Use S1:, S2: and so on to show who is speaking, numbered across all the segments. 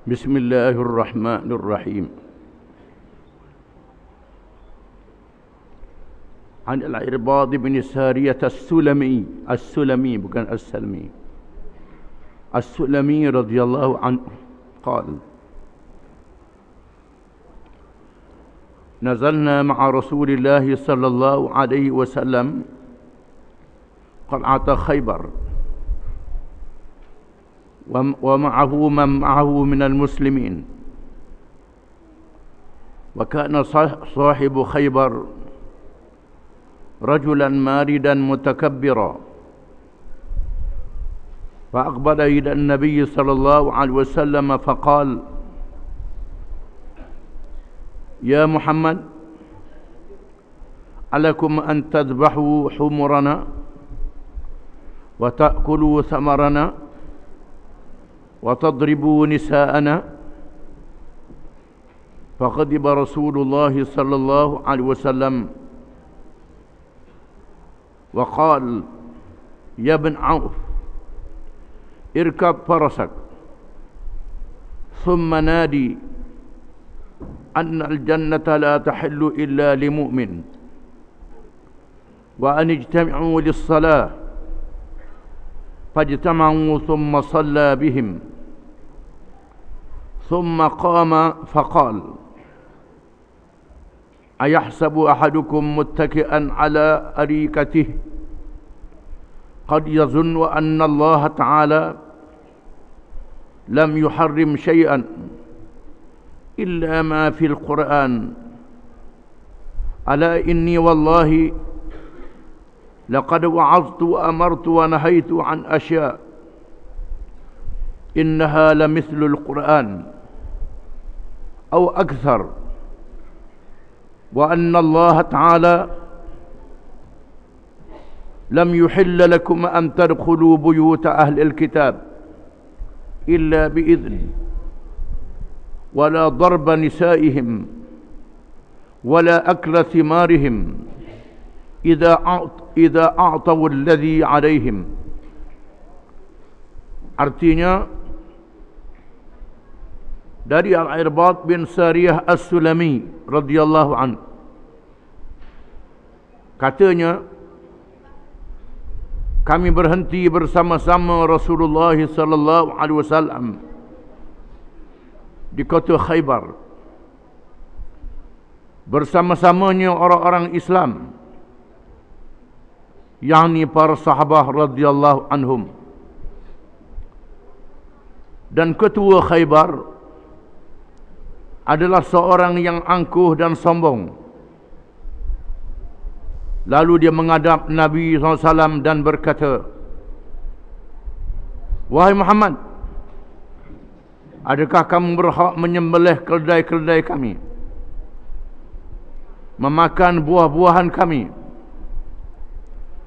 S1: بسم الله الرحمن الرحيم. عن العرباض بن سارية السلمي bukan السلمي السلمي رضي الله عنه قال: نزلنا مع رسول الله صلى الله عليه وسلم قلعة خيبر ومعه من معه من المسلمين، وكان صاحب خيبر رجلا ماردا متكبرا، فأقبل إلى النبي صلى الله عليه وسلم فقال: يا محمد، ألكم أن تذبحوا حمرنا وتأكلوا ثمرنا وتضربوا نساءنا؟ فغضب رسول الله صلى الله عليه وسلم وقال: يا ابن عوف، اركب فرسك ثم نادي أن الجنة لا تحل إلا لمؤمن، وأن اجتمعوا للصلاة، فاجتمعوا ثم صلى بهم، ثم قام فقال: أيحسب أحدكم متكئا على أريكته قد يظن أن الله تعالى لم يحرم شيئا إلا ما في القرآن، ألا إني والله لقد وعظت وأمرت ونهيت عن أشياء إنها لمثل القرآن أو أكثر، وأن الله تعالى لم يحل لكم أن تدخلوا بيوت أهل الكتاب إلا بإذن، ولا ضرب نسائهم ولا أكل ثمارهم إذا أعطوا الذي عليهم. Artinya, dari Al-Irbad bin Sariyah As-Sulami radhiyallahu anhu, katanya, kami berhenti bersama-sama Rasulullah sallallahu alaihi wasallam di kota Khaybar, bersama-samanya orang-orang Islam, yakni para sahabat radhiyallahu anhum. Dan ketua Khaybar adalah seorang yang angkuh dan sombong. Lalu dia menghadap Nabi SAW dan berkata: Wahai Muhammad, adakah kamu berhak menyembelih keledai-keledai kami, memakan buah-buahan kami,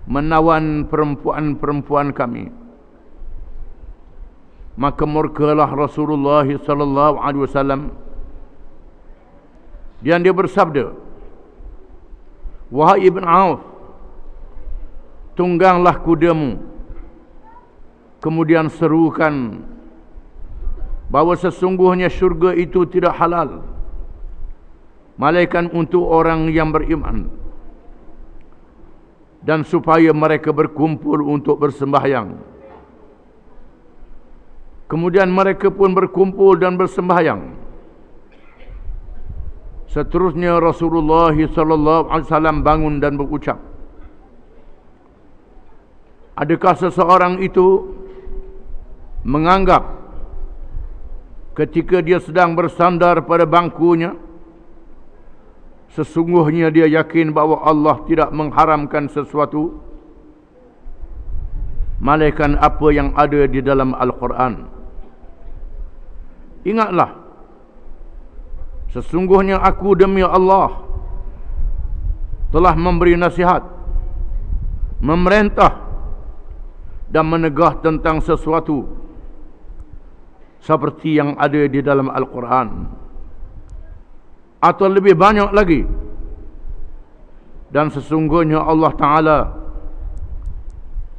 S1: menawan perempuan-perempuan kami? Maka murkalah Rasulullah sallallahu alaihi wasallam dan dia bersabda: Wahai Ibn Auf, tungganglah kudamu, kemudian serukan bahawa sesungguhnya syurga itu tidak halal malaikat untuk orang yang beriman, dan supaya mereka berkumpul untuk bersembahyang. Kemudian mereka pun berkumpul dan bersembahyang. Seterusnya Rasulullah sallallahu alaihi wasallam bangun dan berucap: Adakah seseorang itu menganggap ketika dia sedang bersandar pada bangkunya, sesungguhnya dia yakin bahawa Allah tidak mengharamkan sesuatu malaikat apa yang ada di dalam Al-Quran? Ingatlah, sesungguhnya aku demi Allah telah memberi nasihat, memerintah dan menegah tentang sesuatu seperti yang ada di dalam Al-Quran, atau lebih banyak lagi. Dan sesungguhnya Allah Ta'ala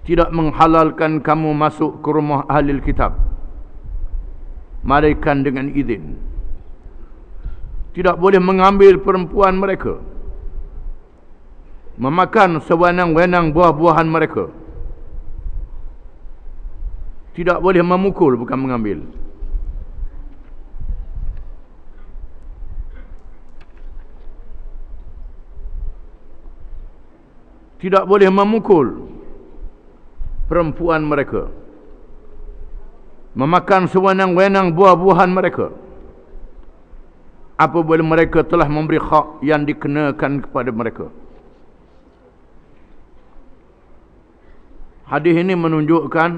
S1: tidak menghalalkan kamu masuk ke rumah ahli kitab melainkan dengan izin. Tidak boleh mengambil perempuan mereka, memakan sewenang-wenang buah-buahan mereka. Tidak boleh memukul, bukan mengambil. Tidak boleh memukul perempuan mereka, memakan sewenang-wenang buah-buahan mereka, apabila mereka telah memberi hak yang dikenakan kepada mereka. Hadis ini menunjukkan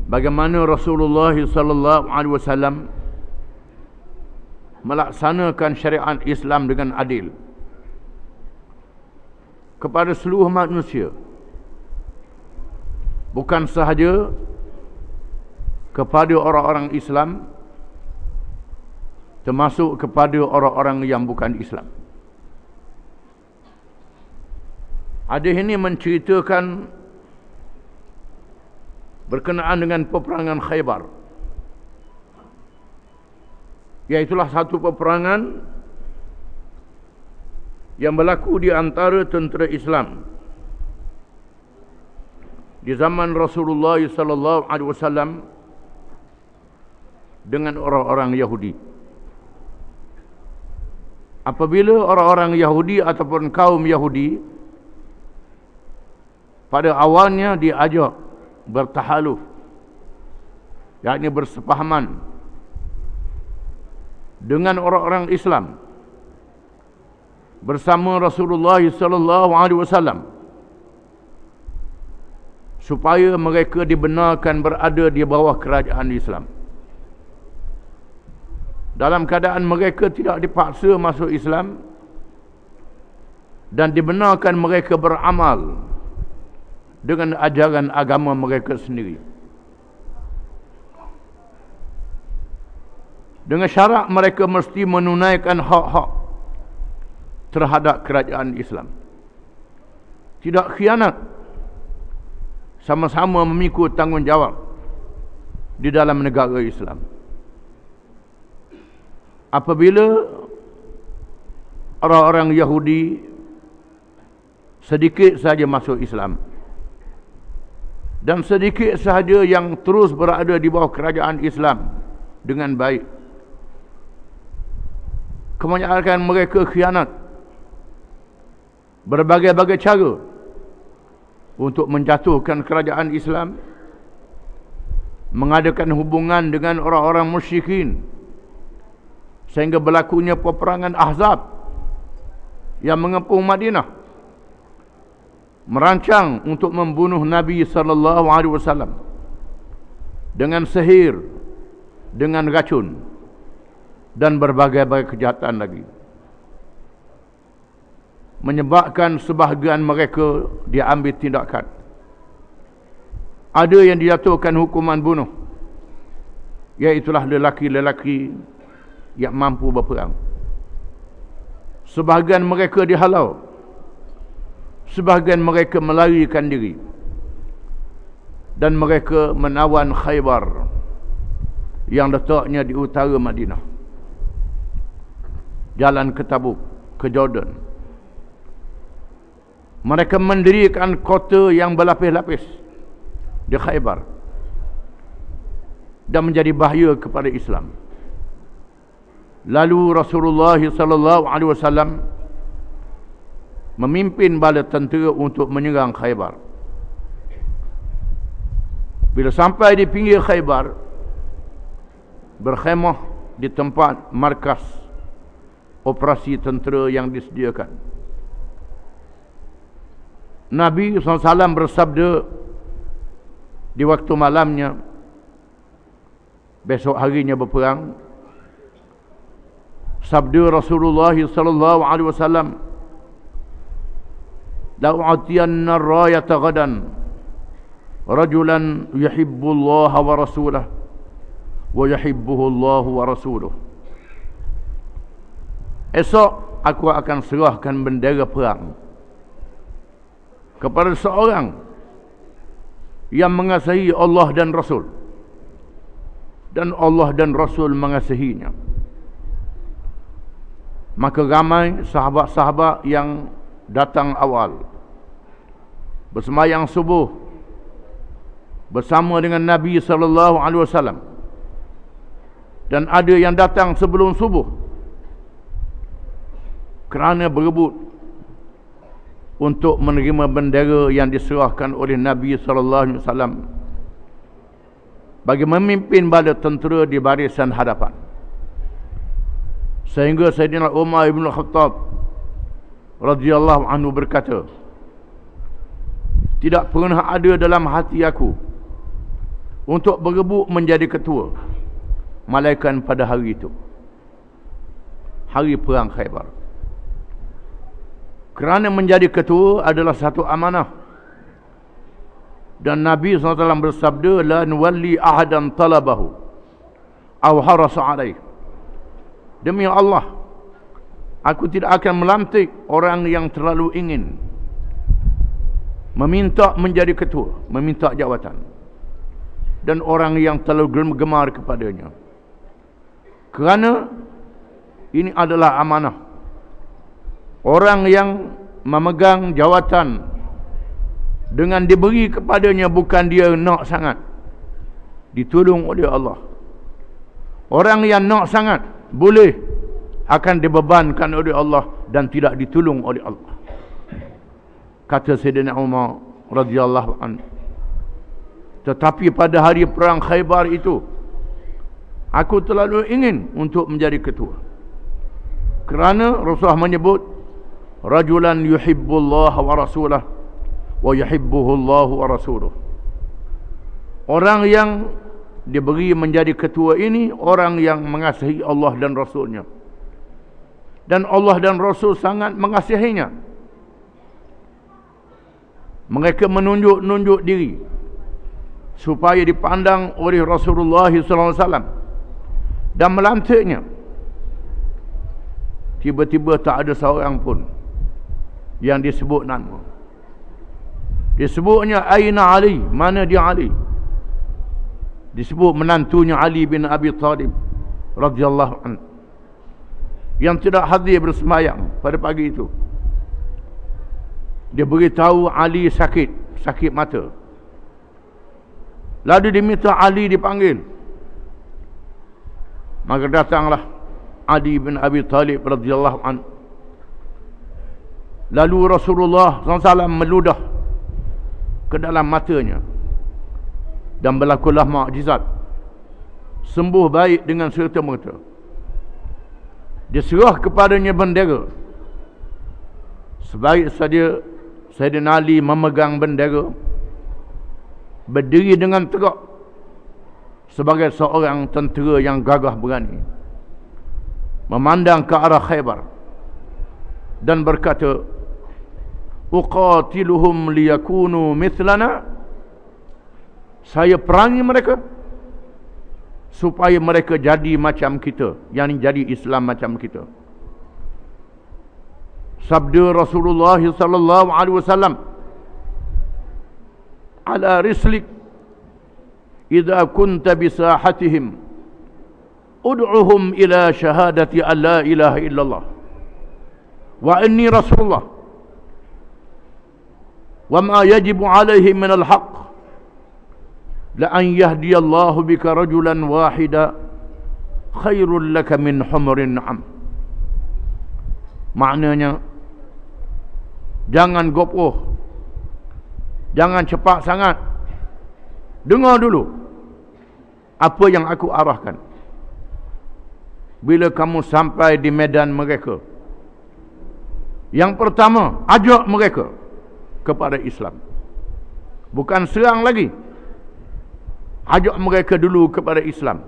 S1: bagaimana Rasulullah sallallahu alaihi wasallam melaksanakan syariat Islam dengan adil kepada seluruh manusia, bukan sahaja kepada orang-orang Islam, termasuk kepada orang-orang yang bukan Islam. Hadis ini menceritakan berkenaan dengan peperangan Khaybar, iaitulah satu peperangan yang berlaku di antara tentera Islam di zaman Rasulullah sallallahu alaihi wasallam dengan orang-orang Yahudi. Apabila orang-orang Yahudi ataupun kaum Yahudi pada awalnya diajak bertahaluf, yakni bersepahaman dengan orang-orang Islam bersama Rasulullah sallallahu alaihi wasallam, supaya mereka dibenarkan berada di bawah kerajaan Islam. Dalam keadaan mereka tidak dipaksa masuk Islam dan dibenarkan mereka beramal dengan ajaran agama mereka sendiri, dengan syarat mereka mesti menunaikan hak-hak terhadap kerajaan Islam, tidak khianat, sama-sama memikul tanggungjawab di dalam negara Islam. Apabila orang-orang Yahudi sedikit saja masuk Islam dan sedikit sahaja yang terus berada di bawah kerajaan Islam dengan baik, kebanyakan mereka khianat berbagai-bagai cara untuk menjatuhkan kerajaan Islam, mengadakan hubungan dengan orang-orang musyrikin, sehingga berlakunya peperangan Ahzab yang mengepung Madinah, merancang untuk membunuh Nabi sallallahu alaihi wasallam dengan sihir, dengan racun dan berbagai-bagai kejahatan lagi, menyebabkan sebahagian mereka diambil tindakan. Ada yang dijatuhkan hukuman bunuh, iaitulah lelaki-lelaki yang mampu berperang. Sebahagian mereka dihalau, sebahagian mereka melarikan diri, dan mereka menawan Khaybar yang letaknya di utara Madinah, jalan ke Tabuk, ke Jordan. Mereka mendirikan kota yang berlapis-lapis di Khaybar dan menjadi bahaya kepada Islam. Lalu Rasulullah sallallahu alaihi wasallam memimpin bala tentera untuk menyerang Khaybar. Bila sampai di pinggir Khaybar, berkhemah di tempat markas operasi tentera yang disediakan. Nabi SAW bersabda di waktu malamnya, besok harinya berperang, sabda Rasulullah sallallahu alaihi wasallam, la u'tiyanna ar-rayata ghadan rajulan yuhibbu Allah wa rasulahu wa yuhibbuhu Allah wa rasuluhu. Esok aku akan serahkan bendera perang kepada seorang yang mengasihi Allah dan Rasul, dan Allah dan Rasul mengasihinya. Maka ramai sahabat-sahabat yang datang awal bersemayang subuh bersama dengan Nabi SAW, dan ada yang datang sebelum subuh kerana berebut untuk menerima bendera yang diserahkan oleh Nabi SAW bagi memimpin bala tentera di barisan hadapan. Sehingga Sayyidina Umar ibn Khattab radhiyallahu anhu berkata, tidak pernah ada dalam hati aku untuk berebut menjadi ketua, malaikat pada hari itu, hari perang Khaybar. Kerana menjadi ketua adalah satu amanah, dan Nabi SAW bersabda, la nuwalli ahadan talabahu aw harasa alaih. Demi Allah, aku tidak akan melantik orang yang terlalu ingin meminta menjadi ketua, meminta jawatan, dan orang yang terlalu gemar kepadanya. Kerana ini adalah amanah. Orang yang memegang jawatan dengan diberi kepadanya bukan dia nak sangat, ditolong oleh Allah. Orang yang nak sangat boleh akan dibebankan oleh Allah dan tidak ditolong oleh Allah. Kata Sayyidina Umar radhiyallahu anhu, tetapi pada hari perang Khaybar itu aku terlalu ingin untuk menjadi ketua, kerana Rasulullah menyebut rajulan yuhibbullah wa rasulah wa yuhibbuhullah wa rasuluh. Orang yang diberi menjadi ketua ini orang yang mengasihi Allah dan Rasulnya, dan Allah dan Rasul sangat mengasihinya. Mereka menunjuk-nunjuk diri supaya dipandang oleh Rasulullah SAW dan melantiknya. Tiba-tiba tak ada seorang pun yang disebut nama. Disebutnya Aina Ali, mana dia Ali? Disebut menantunya Ali bin Abi Talib radhiyallahu anhu yang tidak hadir bersemayam pada pagi itu. Dia beritahu Ali sakit mata. Lalu diminta Ali dipanggil. Maka datanglah Ali bin Abi Talib radhiyallahu anhu. Lalu Rasulullah SAW meludah ke dalam matanya dan berlakulah mukjizat, sembuh baik dengan serta-merta. Diserah kepadanya bendera. Sebaik saja Sayyidina Ali memegang bendera, berdiri dengan tegak sebagai seorang tentera yang gagah berani, memandang ke arah Khaybar dan berkata, uqatiluhum liyakunu mithlana, saya perangi mereka supaya mereka jadi macam kita, yakni jadi Islam macam kita. Sabda Rasulullah sallallahu alaihi wasallam, ala rislik idza kunta bisahatihim ud'uhum ila syahadati an la ilaha illallah wa inni rasulullah wa ma yajibu alaihim min al-haqq la an yahdiyallahu bika rajulan wahida khairul laka min humrin na'am. Maknanya, jangan gopoh, jangan cepat sangat. Dengar dulu apa yang aku arahkan. Bila kamu sampai di medan mereka, yang pertama, ajak mereka kepada Islam. Bukan serang lagi. Ajak mereka dulu kepada Islam,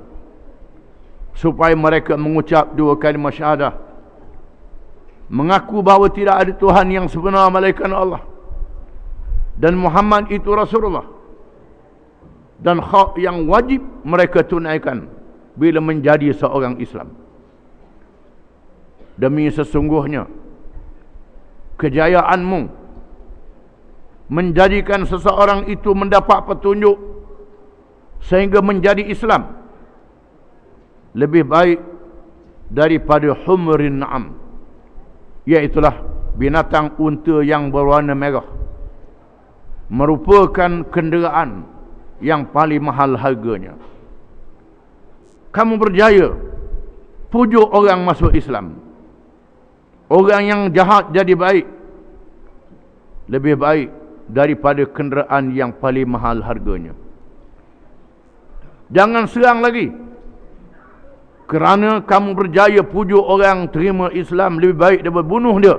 S1: supaya mereka mengucap dua kalimah syahadah, mengaku bahawa tidak ada Tuhan yang sebenar melainkan Allah, dan Muhammad itu Rasulullah, dan hak yang wajib mereka tunaikan bila menjadi seorang Islam. Demi sesungguhnya kejayaanmu menjadikan seseorang itu mendapat petunjuk sehingga menjadi Islam, lebih baik daripada humrin na'am, iaitulah binatang unta yang berwarna merah, merupakan kenderaan yang paling mahal harganya. Kamu berjaya pujuk orang masuk Islam, orang yang jahat jadi baik, lebih baik daripada kenderaan yang paling mahal harganya. Jangan serang lagi, kerana kamu berjaya pujuk orang terima Islam, lebih baik daripada bunuh dia.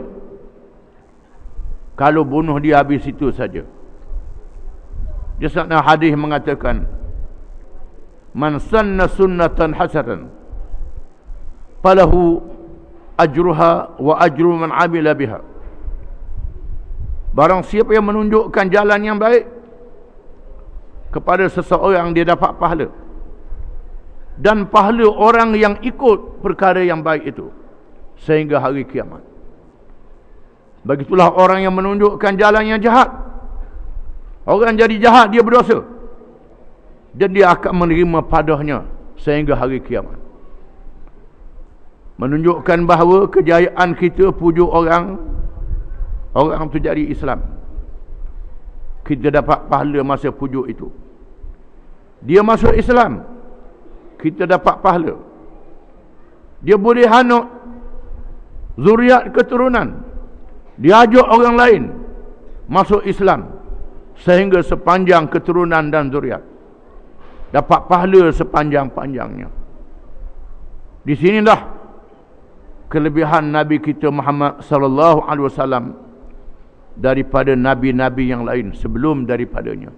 S1: Kalau bunuh dia, habis itu saja. Jasana hadis mengatakan, man sanna sunnatan hasanatan falahu ajruha wa ajru man amila biha. Barang siapa yang menunjukkan jalan yang baik kepada seseorang, dia dapat pahala, dan pahala orang yang ikut perkara yang baik itu sehingga hari kiamat. Begitulah orang yang menunjukkan jalan yang jahat. Orang jadi jahat, dia berdosa, dan dia akan menerima padahnya sehingga hari kiamat. Menunjukkan bahawa kejayaan kita pujuk orang itu jadi Islam, kita dapat pahala masa pujuk itu. Dia masuk Islam, kita dapat pahala. Dia boleh hanuk zuriat keturunan, dia ajak orang lain masuk Islam, sehingga sepanjang keturunan dan zuriat dapat pahala sepanjang-panjangnya. Di sinilah kelebihan Nabi kita Muhammad sallallahu alaihi wasallam daripada nabi-nabi yang lain sebelum daripadanya.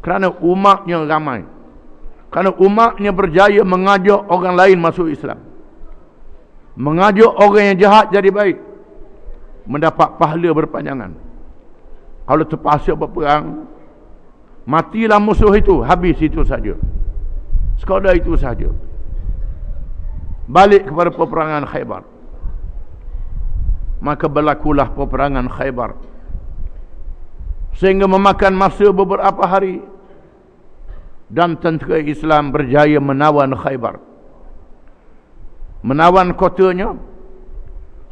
S1: Kerana umatnya ramai, kerana umatnya berjaya mengajak orang lain masuk Islam, mengajak orang yang jahat jadi baik, mendapat pahala berpanjangan. Kalau terpaksa berperang, matilah musuh itu, habis itu saja, sekadar itu saja. Balik kepada peperangan Khaybar. Maka berlakulah peperangan Khaybar, sehingga memakan masa beberapa hari, dan tentera Islam berjaya menawan Khaybar, menawan kotanya.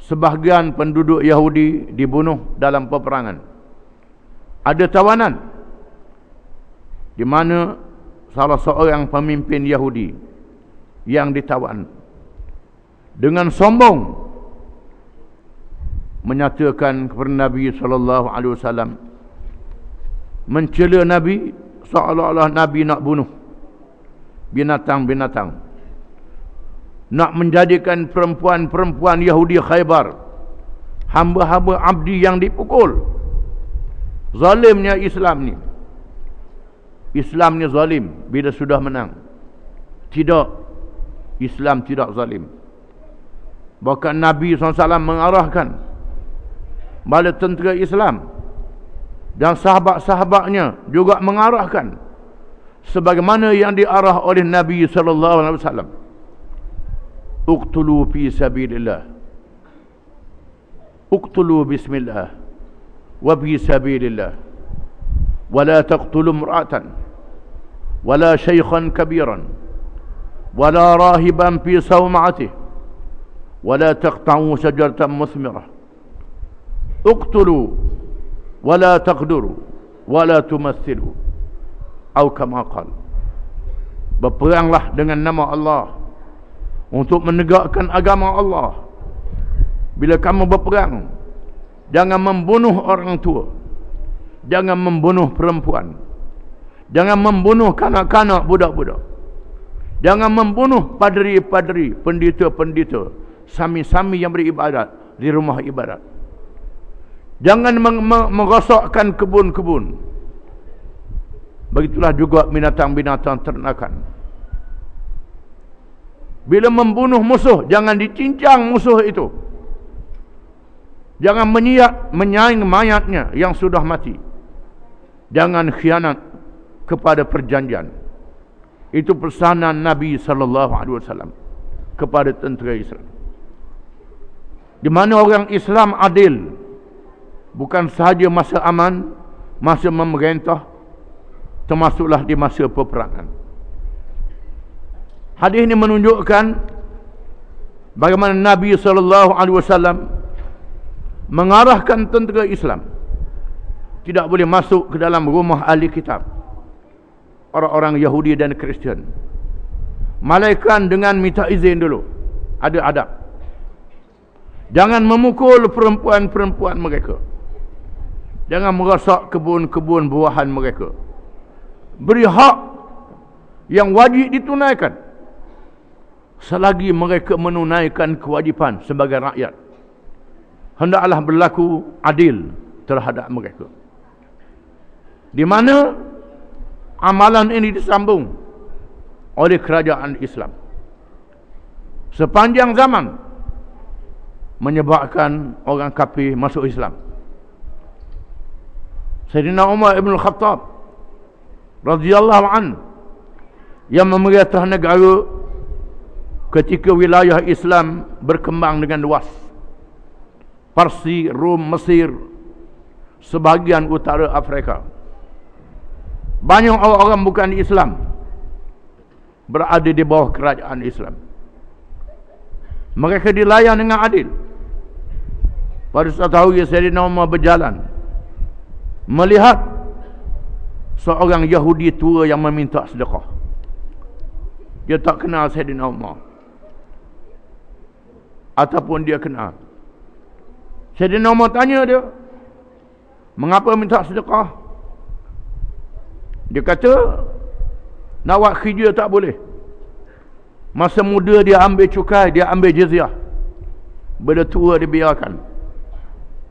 S1: Sebahagian penduduk Yahudi dibunuh dalam peperangan. Ada tawanan di mana salah seorang pemimpin Yahudi yang ditawan dengan sombong menyatakan kepada Nabi sallallahu alaihi wasallam, mencela Nabi seolah-olah Nabi nak bunuh binatang-binatang, nak menjadikan perempuan-perempuan Yahudi Khaybar hamba-hamba abdi yang dipukul. Zalimnya Islam ni. Islam ni zalim bila sudah menang. Tidak, Islam tidak zalim. Bahkan Nabi SAW mengarahkan bala tentera Islam dan sahabat-sahabatnya juga mengarahkan sebagaimana yang diarah oleh Nabi SAW. Uqtulu fi sabilillah, uqtulu bismillah, wa fi sabilillah, wa la taqtulu imra'atan, wa la shaykhan kabiran, wa la rahiban fi sawma'atihi, wa la taqta'u shajaratan musmirah. Uqtulu wa la taqduru wa la tumathilu, atau kama qala. Berperanglah dengan nama Allah untuk menegakkan agama Allah. Bila kamu berperang, jangan membunuh orang tua, jangan membunuh perempuan, jangan membunuh kanak-kanak, budak-budak, jangan membunuh padri-padri, pendeta-pendeta, sami-sami yang beribadat di rumah ibadat. Jangan merosakkan kebun-kebun. Begitulah juga binatang-binatang ternakan. Bila membunuh musuh, jangan dicincang musuh itu. Jangan menyaing mayatnya yang sudah mati. Jangan khianat kepada perjanjian. Itu pesanan Nabi SAW kepada tentera Islam. Di mana orang Islam adil, bukan sahaja masa aman, masa memerintah, termasuklah di masa peperangan. Hadis ini menunjukkan bagaimana Nabi SAW mengarahkan tentera Islam tidak boleh masuk ke dalam rumah ahli kitab, orang-orang Yahudi dan Kristian, melainkan dengan minta izin dulu. Ada adab. Jangan memukul perempuan-perempuan mereka. Jangan merosak kebun-kebun buahan mereka. Beri hak yang wajib ditunaikan selagi mereka menunaikan kewajipan sebagai rakyat. Hendaklah berlaku adil terhadap mereka. Di mana amalan ini disambung oleh kerajaan Islam sepanjang zaman, menyebabkan orang kafir masuk Islam. Sayyidina Umar ibn Khattab radhiyallahu anhu yang memerintah negara ketika wilayah Islam berkembang dengan luas. Parsi, Rom, Mesir, sebahagian utara Afrika. Banyak orang-orang bukan Islam berada di bawah kerajaan Islam. Mereka dilayan dengan adil. Pada suatu hari Sayyidina Umar berjalan, melihat seorang Yahudi tua yang meminta sedekah. Dia tak kenal Sayyidina Umar, ataupun dia kenal. Sayyidina Umar tanya dia, mengapa minta sedekah? Dia kata, nak buat kerja tak boleh. Masa muda dia ambil cukai, dia ambil jizyah. Bila tua dia biarkan.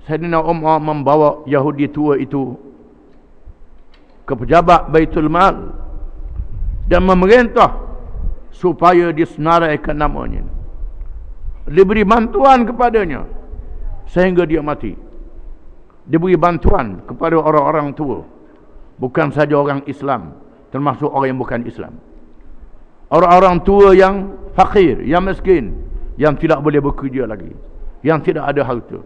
S1: Sayyidina Umar membawa Yahudi tua itu ke pejabat Baitul Mal dan memerintah supaya disenaraikan namanya, diberi bantuan kepadanya sehingga dia mati. Diberi bantuan kepada orang-orang tua, bukan saja orang Islam, termasuk orang yang bukan Islam. Orang-orang tua yang fakir, yang miskin, yang tidak boleh bekerja lagi, yang tidak ada harta.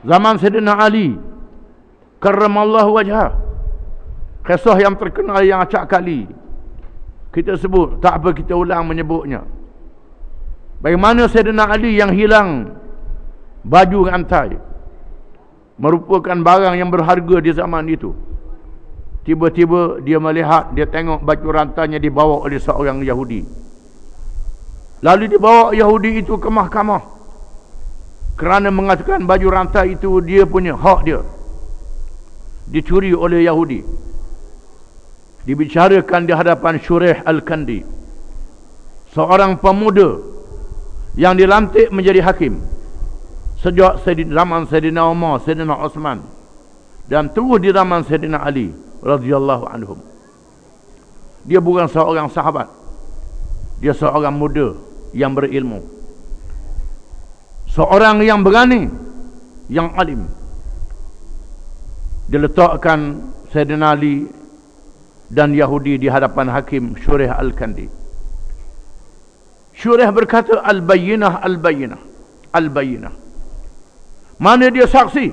S1: Zaman Sayyidina Ali karramallahu wajhah, kisah yang terkenal yang acak kali kita sebut, tak apa kita ulang menyebutnya. Bagaimana Sayyidina Ali yang hilang baju rantai, merupakan barang yang berharga di zaman itu. Tiba-tiba dia melihat, dia tengok baju rantainya dibawa oleh seorang Yahudi. Lalu dibawa Yahudi itu ke mahkamah kerana mengatakan baju rantai itu dia punya, hak dia, dicuri oleh Yahudi. Dibicarakan di hadapan Shuraih Al-Kandi, seorang pemuda yang dilantik menjadi hakim sejak zaman Sayyidina Umar, Sayyidina Osman, dan terus di zaman Sayyidina Ali radhiyallahu anhum. Dia bukan seorang sahabat, dia seorang muda yang berilmu, seorang yang berani, yang alim. Diletakkan Sayyidina Ali dan Yahudi di hadapan hakim Shuraih Al-Kandi. Shuraih berkata, Al-Bayyinah, Al-Bayyinah, Al-Bayyinah. Mana dia saksi?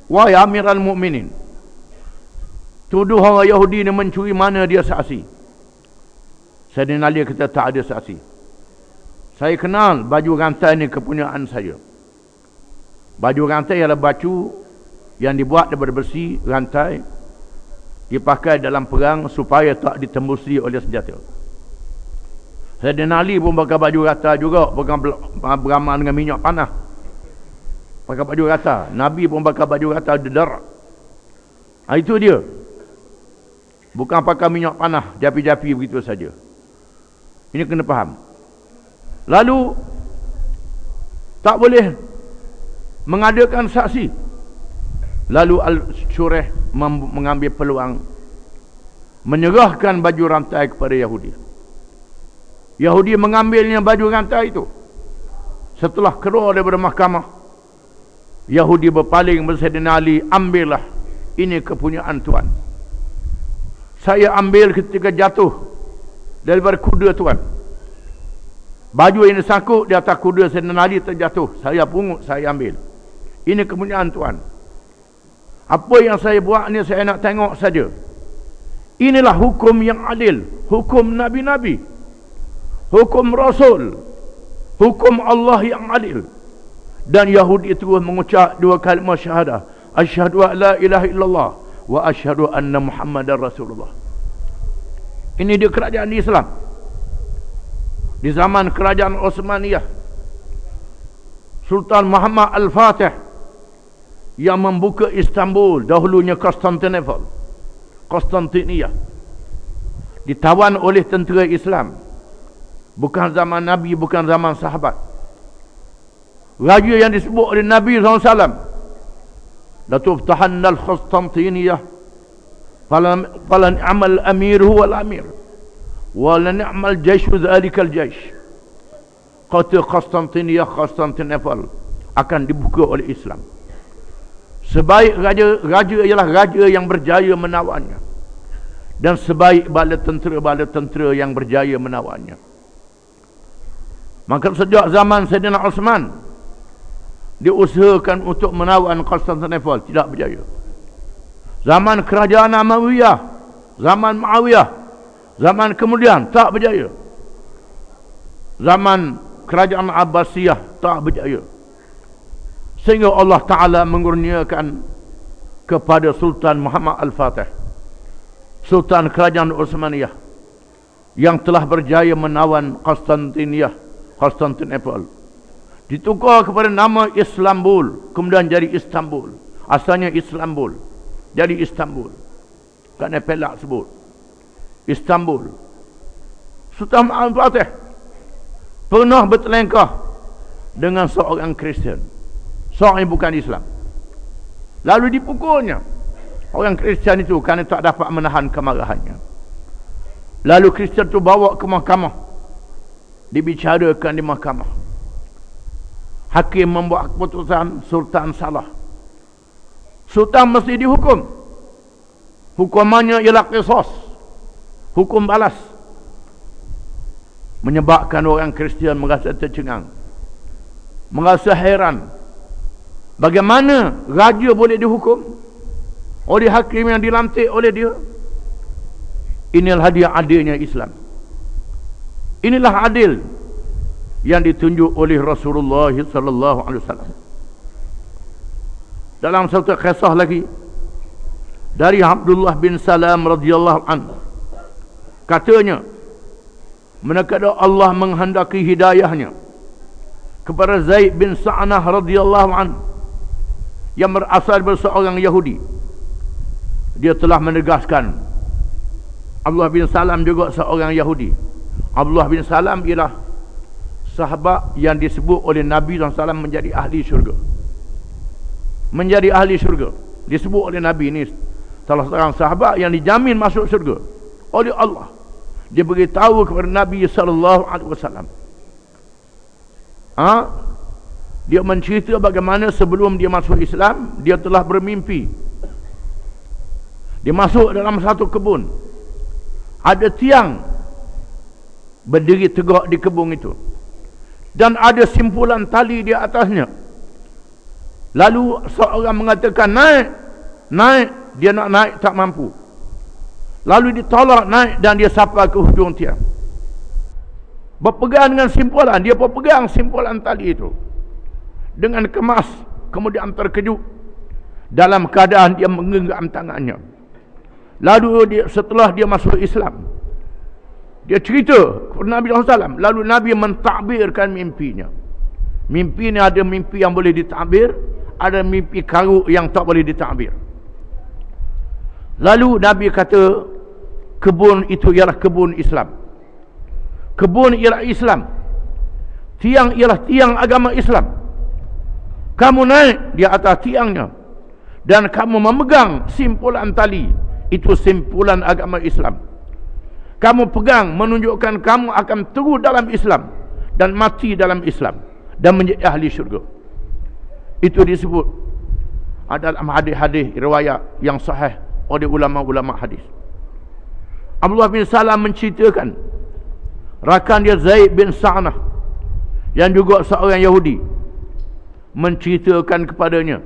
S1: Wahai Amirul Mukminin, tuduh orang Yahudi ni mencuri, mana dia saksi? Sayyidina Ali kata, tak ada saksi. Saya kenal baju rantai ni kepunyaan saya. Baju rantai ialah baju yang dibuat daripada besi rantai, dipakai dalam perang supaya tak ditembusi oleh senjata. Sayyidina Ali pun pakai baju rantai juga, bukan beramal dengan minyak panas. Pakai baju rata. Nabi pun pakai baju rata dedar. Itu dia. Bukan pakai minyak panah, japi-japi begitu saja. Ini kena faham. Lalu tak boleh mengadakan saksi. Lalu Al-Shuraih mengambil peluang menyerahkan baju rantai kepada Yahudi. Yahudi mengambilnya baju rantai itu. Setelah keluar daripada mahkamah, Yahudi berpaling kepada Sayyidina Ali, ambillah, ini kepunyaan tuan. Saya ambil ketika jatuh daripada kuda tuan. Baju yang disangkut di atas kuda Sayyidina Ali terjatuh, saya pungut, saya ambil. Ini kepunyaan tuan. Apa yang saya buat ni saya nak tengok saja. Inilah hukum yang adil, hukum Nabi-Nabi, hukum Rasul, hukum Allah yang adil. Dan Yahudi itu mengucap dua kalimah syahadah, asyhadu an la ilaha illallah wa asyhadu anna Muhammadar Rasulullah. Ini dia kerajaan Islam. Di zaman kerajaan Osmaniyah, Sultan Muhammad Al-Fatih yang membuka Istanbul, dahulunya Konstantinopel, Konstantinia, ditawan oleh tentera Islam. Bukan zaman Nabi, bukan zaman sahabat. Raja yang disebut oleh Nabi SAW, la tuftahanna al-Konstantiniyah fala ni'mal amir huwa al-amir wa la ni'mal jaishu dhalika al-jaish. Kota Konstantiniyah, Konstantinopel akan dibuka oleh Islam. Sebaik raja ialah raja yang berjaya menawannya, dan sebaik bala tentera yang berjaya menawannya. Maka sejak zaman Sayyidina Osman, diusahakan untuk menawan Konstantinopel, tidak berjaya. Zaman kerajaan Umayyah, zaman Muawiyah, zaman kemudian tak berjaya. Zaman kerajaan Abbasiyah tak berjaya. Sehingga Allah Ta'ala mengurniakan kepada Sultan Muhammad Al-Fatih, Sultan kerajaan Utsmaniyah, yang telah berjaya menawan Konstantinopel. Ditukar kepada nama Istanbul, kemudian jadi Istanbul. Asalnya Istanbul, jadi Istanbul. Kerana pelak sebut Istanbul. Sultan Al-Fatih pernah bertelengkah dengan seorang Kristian, seorang yang bukan Islam. Lalu dipukulnya orang Kristian itu kerana tak dapat menahan kemarahannya. Lalu Kristian itu bawa ke mahkamah, dibicarakan di mahkamah. Hakim membuat keputusan, Sultan salah. Sultan mesti dihukum. Hukumannya ialah qisas, hukum balas. Menyebabkan orang Kristian merasa tercengang, merasa heran. Bagaimana raja boleh dihukum oleh hakim yang dilantik oleh dia? Inilah dia adilnya Islam. Inilah adil yang ditunjuk oleh Rasulullah sallallahu alaihi wasallam. Dalam satu kisah lagi dari Abdullah bin Salam radhiyallahu anhu, katanya, manakala Allah menghendaki hidayahnya kepada Zaid bin Sa'nah radhiyallahu anhu yang berasal dari seorang Yahudi, dia telah menegaskan. Abdullah bin Salam juga seorang Yahudi. Abdullah bin Salam ialah sahabat yang disebut oleh Nabi SAW menjadi ahli syurga. Menjadi ahli syurga. Disebut oleh Nabi ini salah seorang sahabat yang dijamin masuk syurga oleh Allah. Dia beritahu kepada Nabi SAW. Dia mencerita bagaimana sebelum dia masuk Islam, dia telah bermimpi. Dia masuk dalam satu kebun. Ada tiang berdiri tegak di kebun itu, dan ada simpulan tali di atasnya. Lalu seorang mengatakan naik. Dia nak naik tak mampu. Lalu ditolak naik dan dia sampai ke hujung tiang. Berpegang dengan simpulan, dia berpegang simpulan tali itu dengan kemas, kemudian terkejut dalam keadaan dia menggenggam tangannya. Lalu setelah dia masuk Islam, dia cerita kepada Nabi SAW. Lalu Nabi mentakbirkan mimpinya. Mimpi ni ada mimpi yang boleh ditakbir, ada mimpi karuk yang tak boleh ditakbir. Lalu Nabi kata, kebun itu ialah kebun Islam. Kebun ialah Islam. Tiang ialah tiang agama Islam. Kamu naik di atas tiangnya dan kamu memegang simpulan tali, itu simpulan agama Islam. Kamu pegang menunjukkan kamu akan terus dalam Islam dan mati dalam Islam dan menjadi ahli syurga. Itu disebut dalam hadis-hadis riwayat yang sahih oleh ulama-ulama hadis. Abdullah bin Salam menceritakan rakan dia Zaid bin Sa'nah yang juga seorang Yahudi menceritakan kepadanya,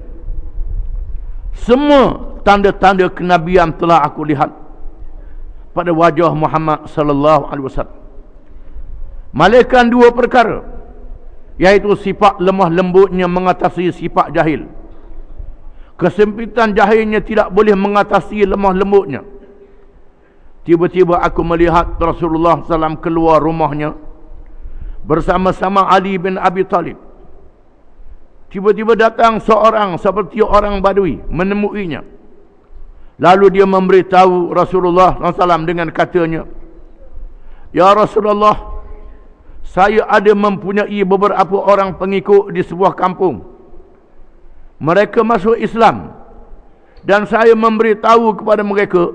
S1: semua tanda-tanda kenabian telah aku lihat pada wajah Muhammad sallallahu alaihi wasallam. Malaikat dua perkara, iaitu sifat lemah lembutnya mengatasi sifat jahil. Kesempitan jahilnya tidak boleh mengatasi lemah lembutnya. Tiba-tiba aku melihat Rasulullah SAW keluar rumahnya bersama-sama Ali bin Abi Talib. Tiba-tiba datang seorang seperti orang badui menemuinya. Lalu dia memberitahu Rasulullah SAW dengan katanya, "Ya Rasulullah, saya ada mempunyai beberapa orang pengikut di sebuah kampung. Mereka masuk Islam. Dan saya memberitahu kepada mereka,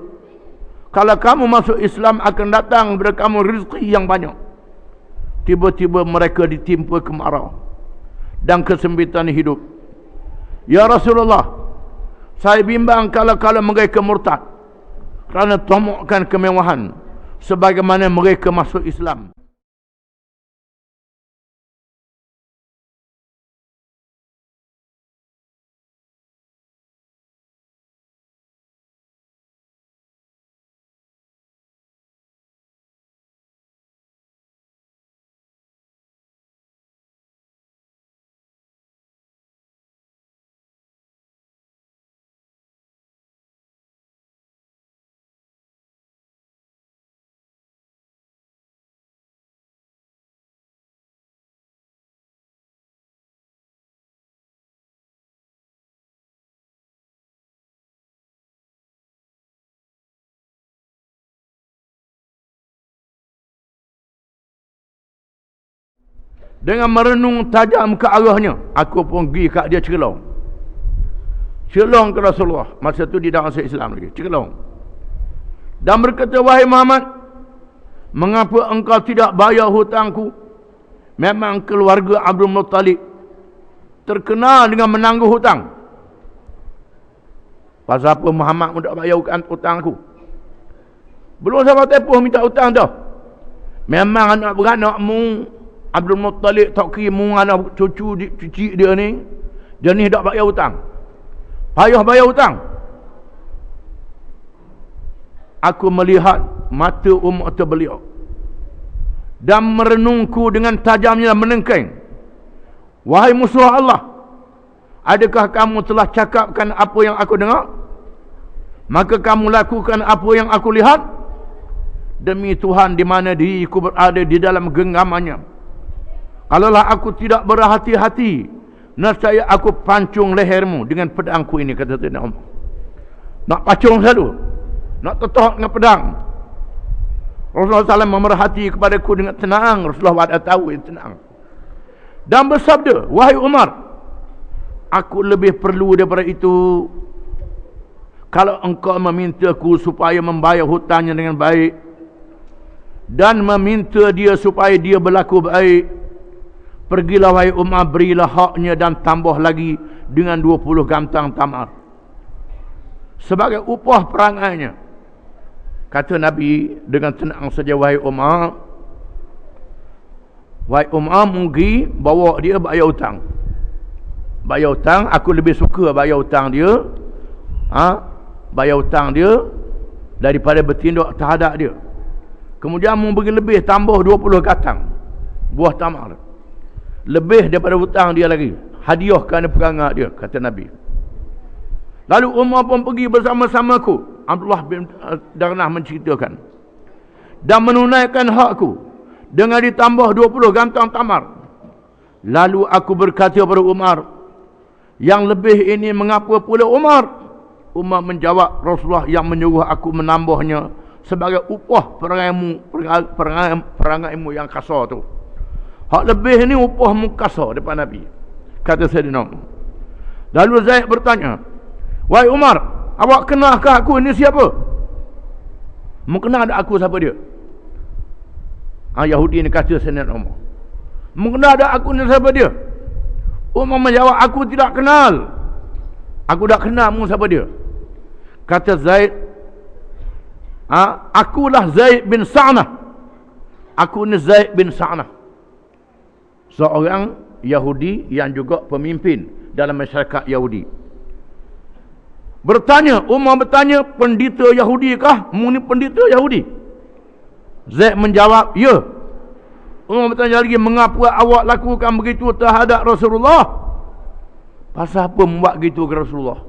S1: kalau kamu masuk Islam akan datang kepada kamu rezeki yang banyak." Tiba-tiba mereka ditimpa kemarau dan kesempitan hidup. "Ya Rasulullah, saya bimbang kalau mereka murtad kerana tomokkan kemewahan sebagaimana mereka masuk Islam." Dengan merenung tajam ke arahnya, aku pun pergi kat dia celong. Celong ke Rasulullah. Masa tu dia dah masuk Islam lagi. Celong. Dan berkata, "Wahai Muhammad, mengapa engkau tidak bayar hutangku? Memang keluarga Abdul Muttalib terkenal dengan menangguh hutang. Pasal apa Muhammad tidak bayar hutang aku? Belum sampai tepuh minta hutang dah. Memang anak beranakmu Abdul Muttalib tak kira mu anak cucu cuci dia ni, dia ni tak bayar hutang. Payah bayar hutang." Aku melihat mata mata beliau dan merenungku dengan tajamnya menengking. "Wahai musuh Allah, adakah kamu telah cakapkan apa yang aku dengar? Maka kamu lakukan apa yang aku lihat? Demi Tuhan di mana diriku berada di dalam genggamannya, kalaulah aku tidak berhati-hati, nescaya aku pancung lehermu dengan pedangku ini," kata Sayyidina Umar. Nak pancung selalu, nak tetok dengan pedang. Rasulullah SAW memerhati kepadaku dengan tenang. Rasulullah ada tahu yang tenang. Dan bersabda, "Wahai Umar, aku lebih perlu daripada itu. Kalau engkau memintaku supaya membayar hutangnya dengan baik, dan meminta dia supaya dia berlaku baik, pergilah wahai Umar, berilah haknya dan tambah lagi dengan 20 gantang tamar sebagai upah perangainya." Kata Nabi dengan tenang saja, "Wahai Umar, mungkin bawa dia bayar hutang. Bayar hutang, aku lebih suka bayar hutang dia. Bayar hutang dia daripada bertindak terhadap dia. Kemudian mu bagi lebih, tambah 20 gatang buah tamar. Lebih daripada hutang dia lagi. Hadiah kerana perangai dia," kata Nabi. Lalu Umar pun pergi bersama-samaku. Abdullah bin Darnah menceritakan. "Dan menunaikan hakku dengan ditambah 20 gantang tamar. Lalu aku berkata kepada Umar, 'Yang lebih ini mengapa pula Umar?' Umar menjawab, 'Rasulullah yang menyuruh aku menambahnya sebagai upah perangaimu yang kasar tu. Hak lebih ni upahmu kasar depan Nabi," kata Sayyidina Umar. Lalu Zaid bertanya, "Wahai Umar, awak kenalkah aku ni siapa?" "Mu kenal tak aku siapa dia?" Yahudi ni kata Sayyidina Umar, "Mu kenal tak aku ni siapa dia?" Umar menjawab, "Aku tidak kenal. Aku tak kenal mu siapa dia." Kata Zaid, "Akulah Zaid bin Sa'nah. Aku ni Zaid bin Sa'nah, seorang Yahudi yang juga pemimpin dalam masyarakat Yahudi." Umar bertanya, pendeta Yahudi kah? Mu ni pendeta Yahudi? Zaid menjawab, ya. Umar bertanya lagi, mengapa awak lakukan begitu terhadap Rasulullah? Pasal apa membuat begitu ke Rasulullah?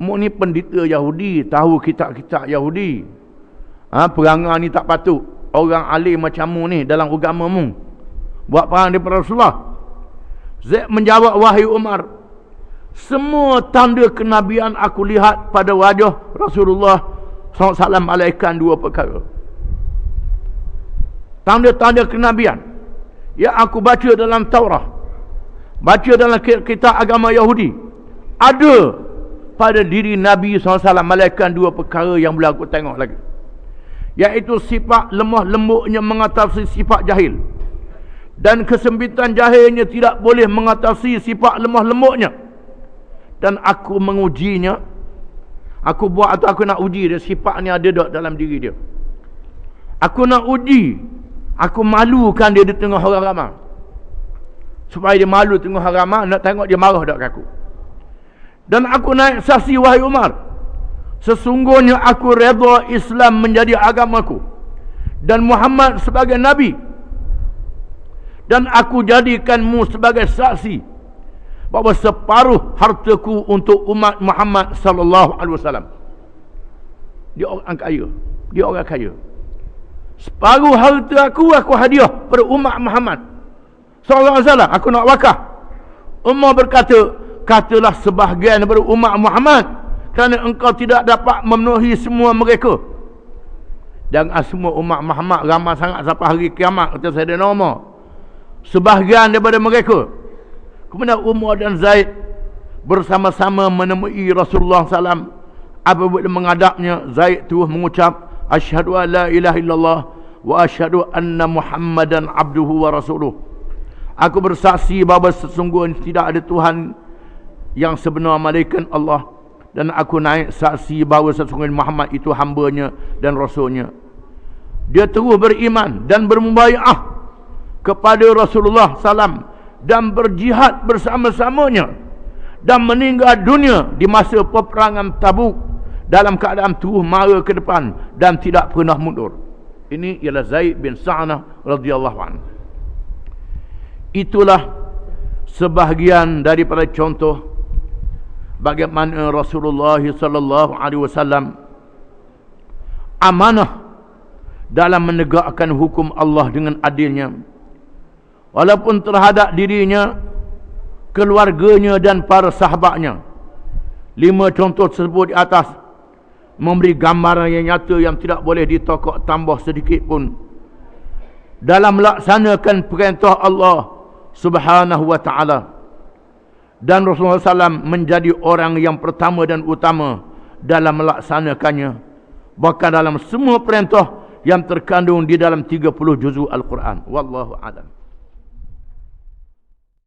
S1: Mu ni pendeta Yahudi, tahu kitab-kitab Yahudi. Perangai ni tak patut. Orang alim macam mu ni dalam agama mu buat perang daripada Rasulullah. Zaid menjawab, wahai Umar, semua tanda kenabian aku lihat pada wajah Rasulullah SAW alaikan dua perkara. Tanda-tanda kenabian yang aku baca dalam Taurah, baca dalam kitab agama Yahudi, ada pada diri Nabi SAW alaikan dua perkara yang boleh aku tengok lagi, iaitu sifat lemah lembutnya mengatasi sifat jahil, dan kesempitan jahilnya tidak boleh mengatasi sifat lemah lembutnya. Dan aku mengujinya, aku buat atau aku nak uji dia, sifat ni ada tak dalam diri dia. Aku nak uji, aku malukan dia di tengah orang ramai, supaya dia malu tengah orang ramai, nak tengok dia marah tak ke aku. Dan aku naik saksi, wahai Umar, sesungguhnya aku redha Islam menjadi agamaku dan Muhammad sebagai Nabi, dan aku jadikanmu sebagai saksi bahawa separuh hartaku untuk umat Muhammad sallallahu alaihi wasallam. Dia orang kaya, dia orang kaya. Separuh harta aku hadiah pada umat Muhammad sallallahu alaihi wasallam, aku nak wakaf. Umar berkata, katalah sebahagian daripada umat Muhammad, kerana engkau tidak dapat memenuhi semua mereka. Dan semua umat Muhammad ramai sangat sampai hari kiamat, kata Sayyidina Umar. Sebahagian daripada mereka. Kemudian Umar dan Zaid bersama-sama menemui Rasulullah SAW. Apabila menghadapnya, Zaid terus mengucap, asyhadu an la ilaha illallah wa asyhadu anna Muhammadan abduhu wa rasuluh. Aku bersaksi bahawa sesungguhnya tidak ada Tuhan yang sebenar melainkan Allah, dan aku naik saksi bahawa sesungguhnya Muhammad itu hambanya dan rasulnya. Dia terus beriman dan bermubai'ah kepada Rasulullah SAW dan berjihad bersama-samanya, dan meninggal dunia di masa peperangan Tabuk dalam keadaan terus mara ke depan dan tidak pernah mundur. Ini ialah Zaid bin Sa'nah radhiyallahu anhu. Itulah sebahagian daripada contoh bagaimana Rasulullah sallallahu alaihi wasallam amanah dalam menegakkan hukum Allah dengan adilnya, walaupun terhadap dirinya, keluarganya dan para sahabatnya. 5 contoh tersebut di atas memberi gambaran yang nyata yang tidak boleh ditokok tambah sedikit pun dalam melaksanakan perintah Allah Subhanahu wa ta'ala. Dan Rasulullah SAW menjadi orang yang pertama dan utama dalam melaksanakannya, bahkan dalam semua perintah yang terkandung di dalam 30 juzuk Al-Quran. Wallahu a'lam.